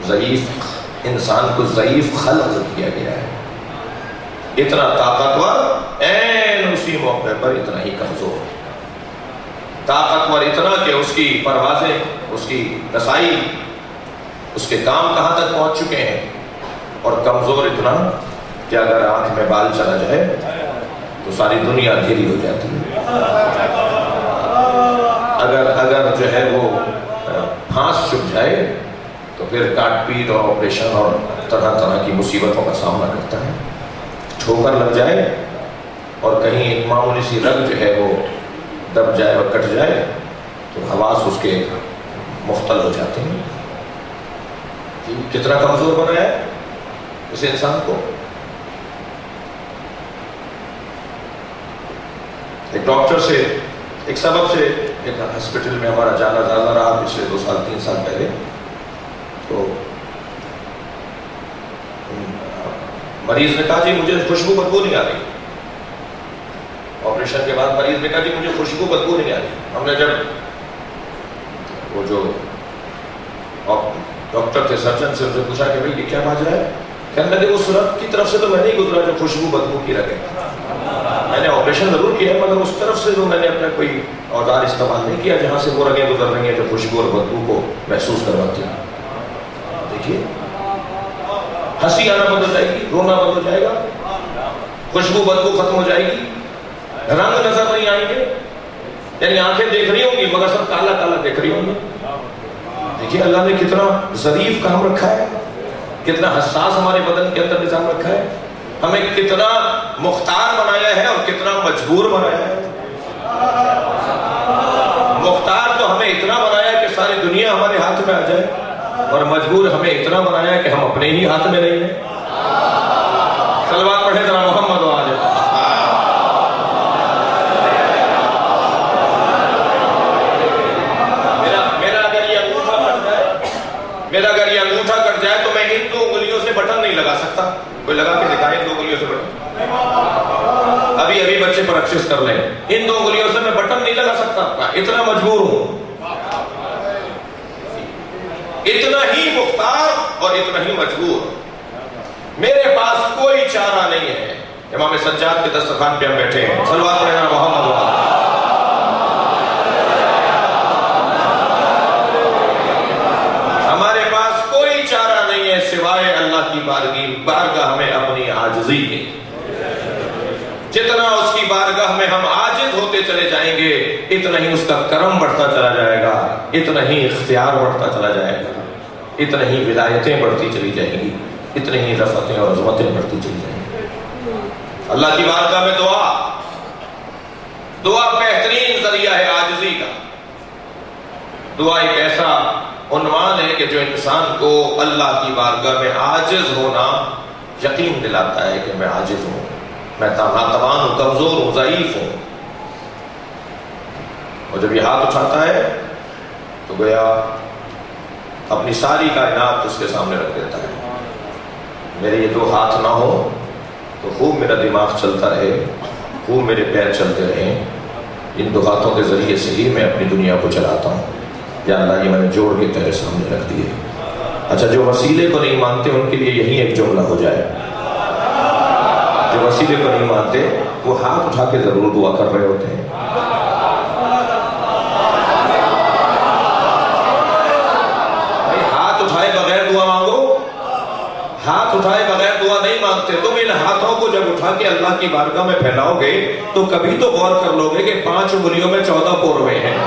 ضعیف انسان کو ضعیف خلق کیا گیا ہے، اتنا طاقتور عین اسی موقع پر اتنا ہی کمزور، طاقتور اتنا کہ اس کی پروازیں، اس کی رسائی، اس کے کام کہاں تک پہنچ چکے ہیں، اور کمزور اتنا کہ اگر آنکھ میں بال چلا جائے تو ساری دنیا اندھیری ہو جاتی ہے، اگر جو ہے وہ پھانس چھپ جائے تو پھر کاٹ پیٹ اور آپریشن اور طرح طرح کی مصیبتوں کا سامنا کرتا ہے، ٹھوکر لگ جائے اور کہیں ایک معمولی سی رگ جو ہے وہ دب جائے اور کٹ جائے تو حواس اس کے مختل ہو جاتے ہیں۔ کتنا کمزور بنا ہے اس انسان کو۔ ایک ڈاکٹر سے ایک سبب سے ایک ہاسپٹل میں ہمارا جانا جانا رہا پچھلے 2 سال 3 سال پہلے، تو مریض نے کہا جی مجھے خوشبو بدبو نہیں آ رہی، آپریشن کے بعد مریض نے کہا جی مجھے خوشبو بدبو نہیں آ رہی۔ ہم نے جب وہ جو ڈاکٹر تھے سرجن سے اسے پوچھا کہ بھائی یہ کیا ماجرا ہے، کہنے لگے اس رگ کی طرف سے تو میں نہیں گزرا جو خوشبو بدبو کی لگے، میں نے آپریشن ضرور کیا ہے مگر اس طرف سے جو میں نے اپنا کوئی اوزار استعمال نہیں کیا جہاں سے وہ رگیں گزر رہی ہیں جو خوشبو اور بدبو کو محسوس کرواتی ہیں۔ دیکھیے ہنسی آنا بند ہو جائے گی، رونا بند ہو جائے گا، خوشبو بدبو ختم ہو جائے گی، رنگ نظر نہیں آئیں گے، یعنی آنکھیں دیکھ رہی ہوں گی مگر سب کالا کالا دیکھ رہی ہوں گی۔ دیکھیے اللہ نے کتنا ظریف کام رکھا ہے، کتنا حساس ہمارے بدن کے اندر نظام رکھا ہے، ہمیں کتنا مختار بنایا ہے اور کتنا مجبور بنایا ہے۔ مختار تو ہمیں اتنا بنایا ہے کہ ساری دنیا ہمارے ہاتھ میں آ جائے، اور مجبور ہمیں اتنا بنایا ہے کہ ہم اپنے ہی ہاتھ میں نہیں ہیں۔ صلوات پڑھیں ذرا محمد و آل محمد۔ میرا اگر یہ انگوٹھا کٹ جائے تو میں ان 2 انگلیوں سے بٹن نہیں لگا سکتا، کوئی لگا کے دکھائے 2 انگلیوں سے بٹن، ابھی بچے پریکٹس کر لیں، ان 2 انگلیوں سے میں بٹن نہیں لگا سکتا، اتنا مجبور ہوں، اتنا ہی مختار اور اتنا ہی مجبور، میرے پاس کوئی چارہ نہیں ہے۔ امام سجاد کے دسترخوان پہ ہم بیٹھے ہیں، صلوات پڑھنا محمد و ہمارے پاس کوئی چارہ نہیں ہے سوائے اللہ کی بارگاہ میں اپنی عاجزی کے۔ جتنا اس کی بارگاہ میں ہم عاجز ہوتے چلے جائیں گے اتنا ہی اس کا کرم بڑھتا چلا جائے گا، اتنا ہی اختیار بڑھتا چلا جائے گا، اتنا ہی ولایتیں بڑھتی چلی جائیں گی، اتنی ہی رفعتیں اور عظمتیں بڑھتی چلی جائیں گی۔ اللہ کی بارگاہ میں دعا بہترین ذریعہ ہے عاجزی کا۔ دعا ایک ایسا عنوان ہے کہ جو انسان کو اللہ کی بارگاہ میں عاجز ہونا یقین دلاتا ہے کہ میں عاجز ہوں، میں ناتوان ہوں، کمزور ہوں، ضعیف ہوں۔ اور جب یہ ہاتھ اٹھاتا ہے تو گویا اپنی ساری کائنات اس کے سامنے رکھ دیتا ہے۔ میرے یہ 2 ہاتھ نہ ہو تو خوب میرا دماغ چلتا رہے، خوب میرے پیر چلتے رہیں، ان 2 ہاتھوں کے ذریعے سے ہی میں اپنی دنیا کو چلاتا ہوں۔ یا اللہ یہ میں نے جوڑ کے تیرے سامنے رکھ دیے۔ اچھا جو وسیلے کو نہیں مانتے ان کے لیے یہی ایک جملہ ہو جائے، جو وسیلے کو نہیں مانتے وہ ہاتھ اٹھا کے ضرور دعا کر رہے ہوتے ہیں۔ ہاتھ اٹھائے بغیر دعا مانگو، ہاتھ اٹھائے بغیر دعا نہیں مانگتے۔ تم ان ہاتھوں کو جب اٹھا کے اللہ کی بارگاہ میں پھیلاؤ گے تو کبھی تو غور کر لو گے کہ 5 انگلیوں میں 14 پوروے ہیں۔